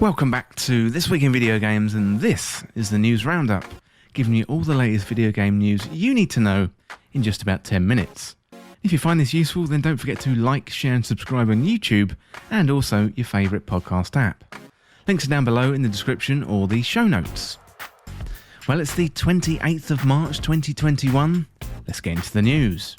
Welcome back to This Week in Video Games, and this is the News Roundup, giving you all the latest video game news you need to know in just about 10 minutes. If you find this useful, then don't forget to like, share and subscribe on YouTube, and also your favourite podcast app. Links are down below in the description or the show notes. Well, it's the 28th of March 2021. Let's get into the news.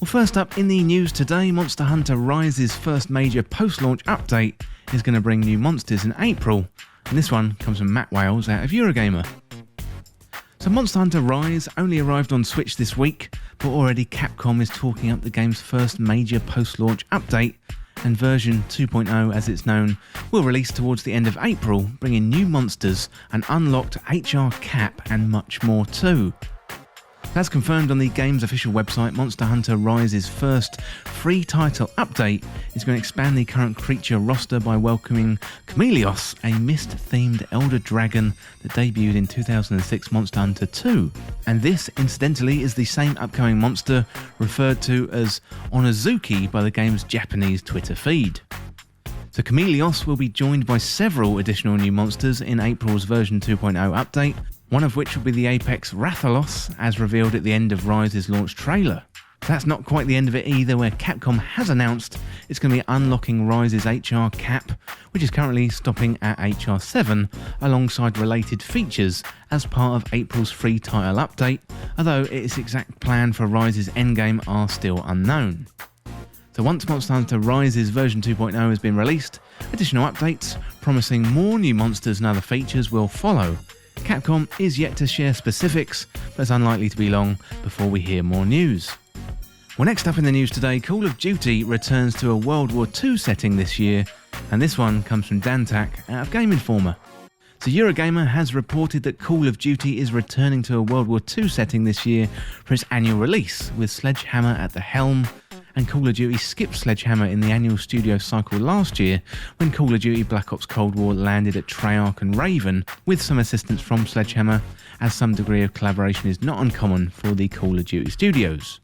Well, first up in the news today, Monster Hunter Rise's first major post-launch update is going to bring new monsters in April, and this one comes from Matt Wales out of Eurogamer. So Monster Hunter Rise only arrived on Switch this week, but already Capcom is talking up the game's first major post-launch update, and version 2.0 as it's known will release towards the end of April, bringing new monsters, an unlocked HR cap and much more too. As confirmed on the game's official website, Monster Hunter Rise's first free title update is going to expand the current creature roster by welcoming Chameleos, a mist-themed elder dragon that debuted in 2006 Monster Hunter 2. And this, incidentally, is the same upcoming monster referred to as Onazuki by the game's Japanese Twitter feed. So Chameleos will be joined by several additional new monsters in April's version 2.0 update, one of which will be the Apex Rathalos, as revealed at the end of Rise's launch trailer. That's not quite the end of it either, where Capcom has announced it's going to be unlocking Rise's HR cap, which is currently stopping at HR 7, alongside related features as part of April's free title update, although its exact plan for Rise's endgame are still unknown. So once Monster Hunter Rise's version 2.0 has been released, additional updates promising more new monsters and other features will follow. Capcom is yet to share specifics, but it's unlikely to be long before we hear more news. Well, next up in the news today, Call of Duty returns to a World War II setting this year, and this one comes from Dantak out of Game Informer. So Eurogamer has reported that Call of Duty is returning to a World War II setting this year for its annual release, with Sledgehammer at the helm, and Call of Duty skipped Sledgehammer in the annual studio cycle last year when Call of Duty Black Ops Cold War landed at Treyarch and Raven, with some assistance from Sledgehammer, as some degree of collaboration is not uncommon for the Call of Duty studios.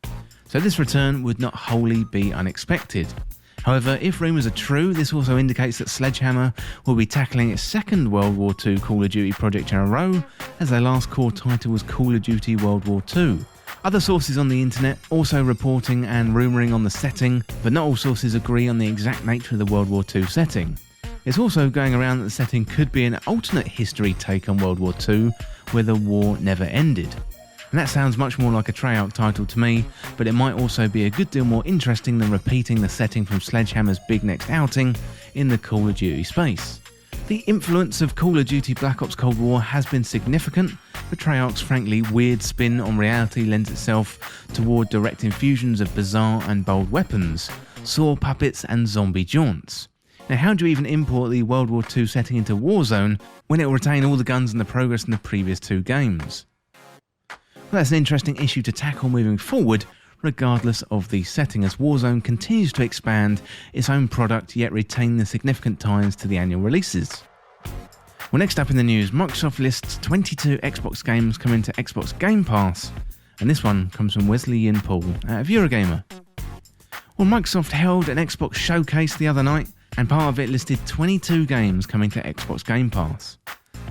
So this return would not wholly be unexpected. However, if rumours are true, this also indicates that Sledgehammer will be tackling its second World War II Call of Duty project in a row, as their last core title was Call of Duty World War II. Other sources on the internet also reporting and rumouring on the setting, but not all sources agree on the exact nature of the World War II setting. It's also going around that the setting could be an alternate history take on World War II, where the war never ended. And that sounds much more like a Treyarch title to me, but it might also be a good deal more interesting than repeating the setting from Sledgehammer's big next outing in the Call of Duty space. The influence of Call of Duty Black Ops Cold War has been significant, but Treyarch's frankly weird spin on reality lends itself toward direct infusions of bizarre and bold weapons, saw puppets and zombie jaunts. Now, how do you even import the World War II setting into Warzone when it will retain all the guns and the progress in the previous two games? Well, that's an interesting issue to tackle moving forward, regardless of the setting, as Warzone continues to expand its own product yet retain the significant ties to the annual releases. Well, next up in the news, Microsoft lists 22 Xbox games coming to Xbox Game Pass, and this one comes from Wesley Yin Paul out of Eurogamer. Well, Microsoft held an Xbox showcase the other night, and part of it listed 22 games coming to Xbox Game Pass.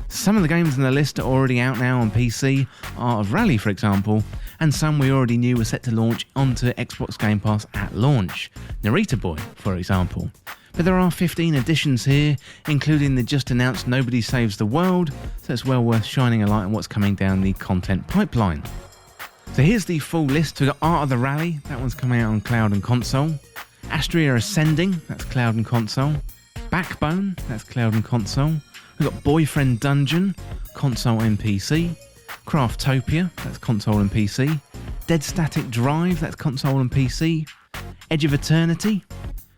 Some of the games on the list are already out now on PC, Art of Rally for example, and some we already knew were set to launch onto Xbox Game Pass at launch, Narita Boy for example. But there are 15 additions here, including the just announced Nobody Saves the World, so it's well worth shining a light on what's coming down the content pipeline. So here's the full list. We've got Art of the Rally, that one's coming out on cloud and console. Astria Ascending, that's cloud and console. Backbone, that's cloud and console. We've got Boyfriend Dungeon, console and PC. Craftopia, that's console and PC. Dead Static Drive, that's console and PC. Edge of Eternity,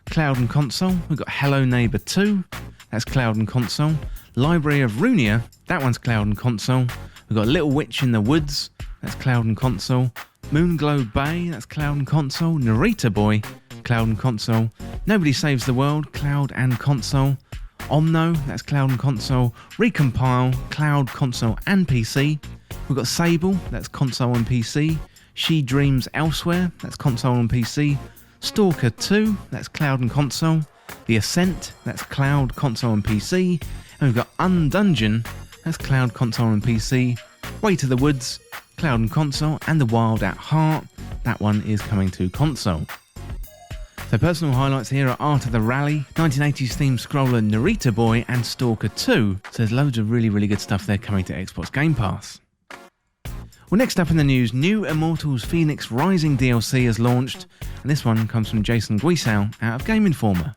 cloud and console. We've got Hello Neighbor 2, that's cloud and console. Library of Runia, that one's cloud and console. We've got Little Witch in the Woods, that's cloud and console. Moonglow Bay, that's cloud and console. Narita Boy, cloud and console. Nobody Saves the World, cloud and console. Omno, that's cloud and console. Recompile, cloud, console and PC. We've got Sable, that's console and PC. She Dreams Elsewhere, that's console and PC. Stalker 2, that's cloud and console. The Ascent, that's cloud, console and PC, and we've got Undungeon, that's cloud, console and PC, Way to the Woods, cloud and console, and The Wild at Heart, that one is coming to console. So personal highlights here are Art of the Rally, 1980s themed scroller Narita Boy, and Stalker 2, so there's loads of really good stuff there coming to Xbox Game Pass. Well, next up in the news, new Immortals Fenyx Rising DLC has launched, and this one comes from Jason Guisau out of Game Informer.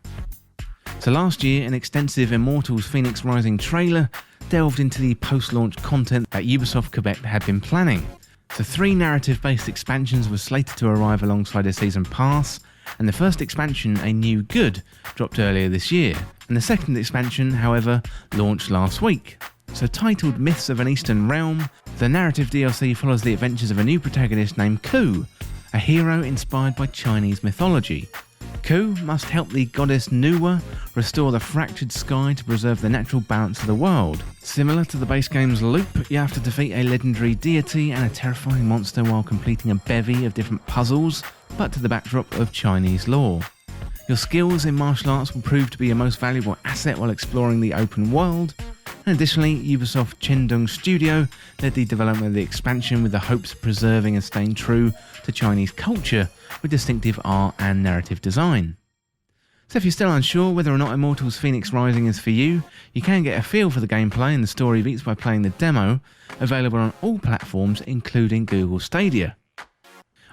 So last year, an extensive Immortals Fenyx Rising trailer delved into the post-launch content that Ubisoft Quebec had been planning. So 3 narrative-based expansions were slated to arrive alongside a season pass, and the first expansion, A New Good, dropped earlier this year, and the second expansion, however, launched last week. So titled Myths of an Eastern Realm, the narrative DLC follows the adventures of a new protagonist named Ku, a hero inspired by Chinese mythology. Ku must help the goddess Nuwa restore the fractured sky to preserve the natural balance of the world. Similar to the base game's loop, you have to defeat a legendary deity and a terrifying monster while completing a bevy of different puzzles, but to the backdrop of Chinese lore. Your skills in martial arts will prove to be your most valuable asset while exploring the open world. And additionally, Ubisoft Chendong Studio led the development of the expansion with the hopes of preserving and staying true to Chinese culture with distinctive art and narrative design. So if you're still unsure whether or not Immortals Fenyx Rising is for you, you can get a feel for the gameplay and the story beats by playing the demo, available on all platforms including Google Stadia.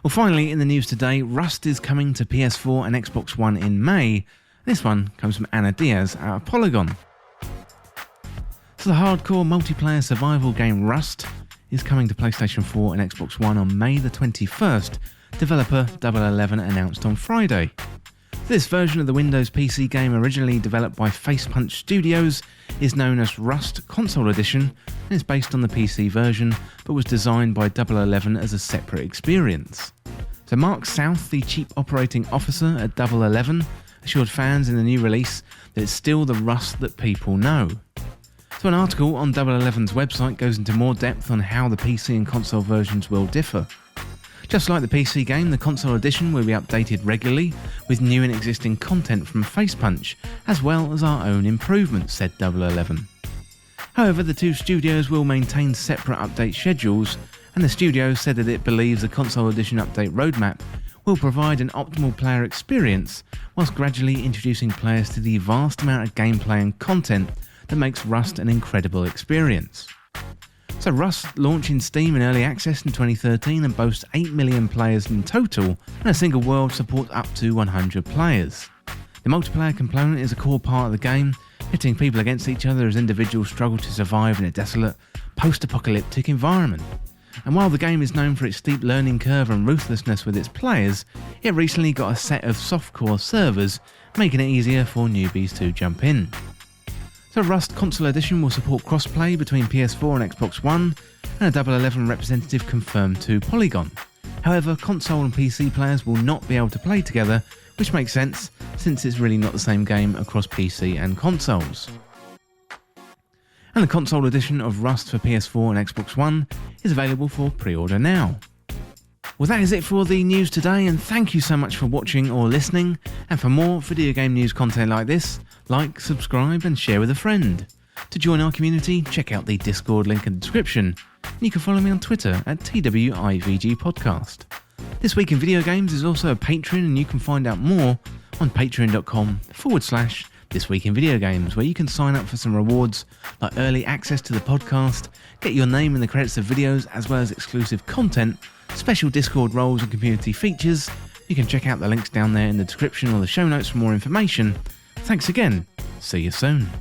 Well, finally, in the news today, Rust is coming to PS4 and Xbox One in May. This one comes from Anna Diaz out of Polygon. So the hardcore multiplayer survival game Rust is coming to PlayStation 4 and Xbox One on May the 21st, developer WWII announced on Friday. This version of the Windows PC game, originally developed by Facepunch Studios, is known as Rust Console Edition and is based on the PC version, but was designed by WWII as a separate experience. So Mark South, the Chief Operating Officer at WWII, assured fans in the new release that it's still the Rust that people know. So an article on WWII's website goes into more depth on how the PC and console versions will differ. Just like the PC game, the console edition will be updated regularly with new and existing content from Facepunch, as well as our own improvements, said WWII. However, the two studios will maintain separate update schedules, and the studio said that it believes the console edition update roadmap will provide an optimal player experience, whilst gradually introducing players to the vast amount of gameplay and content that makes Rust an incredible experience. So Rust launched in Steam in early access in 2013 and boasts 8 million players in total, and a single world supports up to 100 players. The multiplayer component is a core part of the game, pitting people against each other as individuals struggle to survive in a desolate, post-apocalyptic environment. And while the game is known for its steep learning curve and ruthlessness with its players, it recently got a set of softcore servers, making it easier for newbies to jump in. So Rust Console Edition will support crossplay between PS4 and Xbox One, and a WWII representative confirmed to Polygon. However, console and PC players will not be able to play together, which makes sense since it's really not the same game across PC and consoles. And the console edition of Rust for PS4 and Xbox One is available for pre-order now. Well, that is it for the news today, and thank you so much for watching or listening. And for more video game news content like this, like, subscribe and share with a friend. To join our community, check out the Discord link in the description. And you can follow me on Twitter at TWIVG Podcast. This Week in Video Games is also a Patreon, and you can find out more on patreon.com/This Week in Video Games, where you can sign up for some rewards like early access to the podcast, get your name in the credits of videos, as well as exclusive content, special Discord roles and community features. You can check out the links down there in the description or the show notes for more information. Thanks again. See you soon.